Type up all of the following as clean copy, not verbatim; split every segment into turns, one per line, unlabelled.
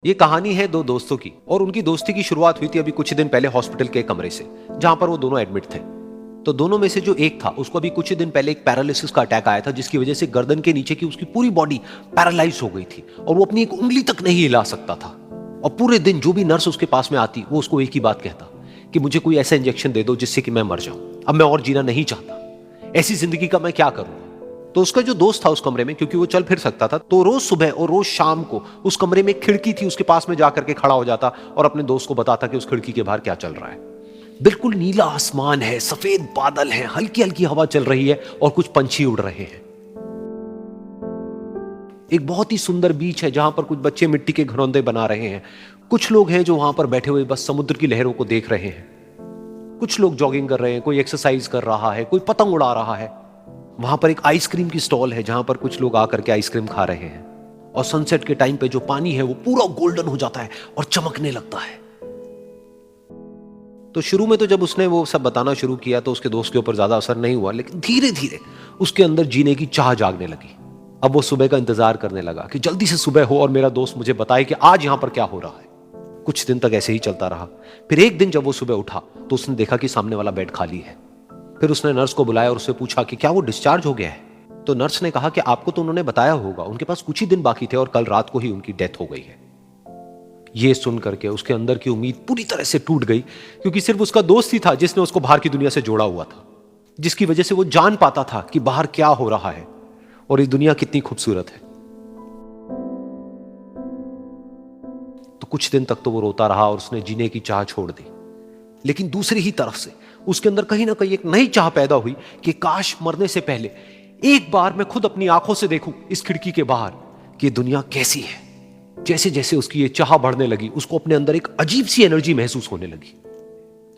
ये कहानी है दो दोस्तों की और उनकी दोस्ती की शुरुआत हुई थी अभी कुछ दिन पहले हॉस्पिटल के कमरे से, जहां पर वो दोनों एडमिट थे। तो दोनों में से जो एक था उसको अभी कुछ दिन पहले एक पैरालिसिस का अटैक आया था, जिसकी वजह से गर्दन के नीचे की उसकी पूरी बॉडी पैरालाइज हो गई थी और वो अपनी एक उंगली तक नहीं हिला सकता था। और पूरे दिन जो भी नर्स उसके पास में आती वो उसको एक ही बात कहता कि मुझे कोई ऐसा इंजेक्शन दे दो जिससे कि मैं मर जाऊं, अब मैं और जीना नहीं चाहता, ऐसी जिंदगी का मैं क्या करूं। तो उसका जो दोस्त था उस कमरे में, क्योंकि वो चल फिर सकता था, तो रोज सुबह और रोज शाम को उस कमरे में एक खिड़की थी, उसके पास में जाकर के खड़ा हो जाता और अपने दोस्त को बताता कि उस खिड़की के बाहर क्या चल रहा है। बिल्कुल नीला आसमान है, सफेद बादल है, हल्की हल्की हवा चल रही है और कुछ पंछी उड़ रहे हैं। एक बहुत ही सुंदर बीच है जहां पर कुछ बच्चे मिट्टी के घरौंदे बना रहे हैं। कुछ लोग हैं जो वहां पर बैठे हुए बस समुद्र की लहरों को देख रहे हैं। कुछ लोग जॉगिंग कर रहे हैं, कोई एक्सरसाइज कर रहा है, कोई पतंग उड़ा रहा है। वहां पर एक आइसक्रीम की स्टॉल है जहां पर कुछ लोग आकर के आइसक्रीम खा रहे हैं। और सनसेट के टाइम पे जो पानी है वो पूरा गोल्डन हो जाता है और चमकने लगता है। तो शुरू में तो जब उसने वो सब बताना शुरू किया तो उसके दोस्त के ऊपर ज्यादा असर नहीं हुआ, लेकिन धीरे धीरे उसके अंदर जीने की चाह जागने लगी। अब वो सुबह का इंतजार करने लगा कि जल्दी से सुबह हो और मेरा दोस्त मुझे बताए कि आज यहां पर क्या हो रहा है। कुछ दिन तक ऐसे ही चलता रहा। फिर एक दिन जब वो सुबह उठा तो उसने देखा कि सामने वाला बेड खाली है। फिर उसने नर्स को बुलाया और उससे पूछा कि क्या वो डिस्चार्ज हो गया है। तो नर्स ने कहा कि आपको तो उन्होंने बताया होगा, उनके पास कुछ ही दिन बाकी थे और कल रात को ही उनकी डेथ हो गई है। ये सुन करके उसके अंदर की उम्मीद पूरी तरह से टूट गई, क्योंकि सिर्फ उसका दोस्त ही था जिसने उसको बाहर की दुनिया से जोड़ा हुआ था, जिसकी वजह से वो जान पाता था कि बाहर क्या हो रहा है और ये दुनिया कितनी खूबसूरत है। तो कुछ दिन तक तो वो रोता रहा और उसने जीने की चाह छोड़ दी। लेकिन दूसरी ही तरफ से उसके अंदर कहीं ना कहीं एक नई चाह पैदा हुई कि काश मरने से पहले एक बार मैं खुद अपनी आंखों से देखूं इस खिड़की के बाहर कि ये दुनिया कैसी है। जैसे जैसे उसकी ये चाह बढ़ने लगी, उसको अपने अंदर एक अजीब सी एनर्जी महसूस होने लगी।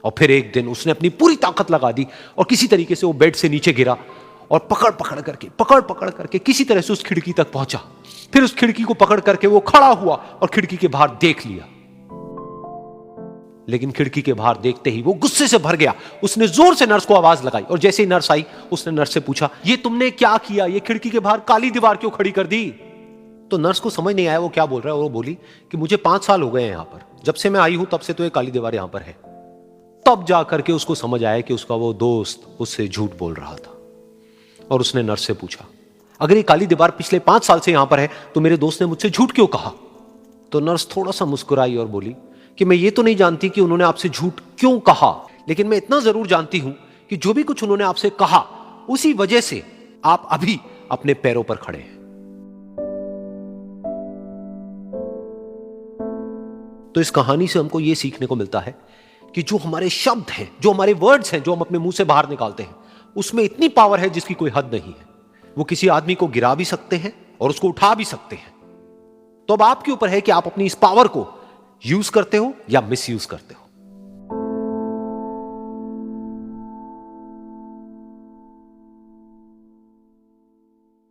और फिर एक दिन उसने अपनी पूरी ताकत लगा दी और किसी तरीके से वो बेड से नीचे गिरा और पकड़ पकड़ करके किसी तरह से उस खिड़की तक पहुंचा। फिर उस खिड़की को पकड़ करके वो खड़ा हुआ और खिड़की के बाहर देख लिया। लेकिन खिड़की के बाहर देखते ही वो गुस्से से भर गया। उसने जोर से नर्स को आवाज लगाई और जैसे ही नर्स आई उसने नर्स से पूछा, ये तुमने क्या किया, ये खिड़की के बाहर काली दीवार क्यों खड़ी कर दी। तो नर्स को समझ नहीं आया वो क्या बोल रहा है और वो बोली कि मुझे 5 साल हो गए हैं यहां पर, जब से मैं आई हूं तब से तो ये काली दीवार यहां पर है। तब जाकर के उसको समझ आया कि उसका वो दोस्त उससे झूठ बोल रहा था। और उसने नर्स से पूछा, अगर ये काली दीवार पिछले 5 साल से यहां पर है तो मेरे दोस्त ने मुझसे झूठ क्यों कहा। तो नर्स थोड़ा सा मुस्कुराई और बोली कि मैं ये तो नहीं जानती कि उन्होंने आपसे झूठ क्यों कहा, लेकिन मैं इतना जरूर जानती हूं कि जो भी कुछ उन्होंने आपसे कहा उसी वजह से आप अभी अपने पैरों पर खड़े हैं। तो इस कहानी से हमको यह सीखने को मिलता है कि जो हमारे शब्द हैं, जो हमारे वर्ड्स हैं, जो हम अपने मुंह से बाहर निकालते हैं, उसमें इतनी पावर है जिसकी कोई हद नहीं है। वो किसी आदमी को गिरा भी सकते हैं और उसको उठा भी सकते हैं। तो अब आपके ऊपर है कि आप अपनी इस पावर को यूज करते हो या मिस यूज करते हो।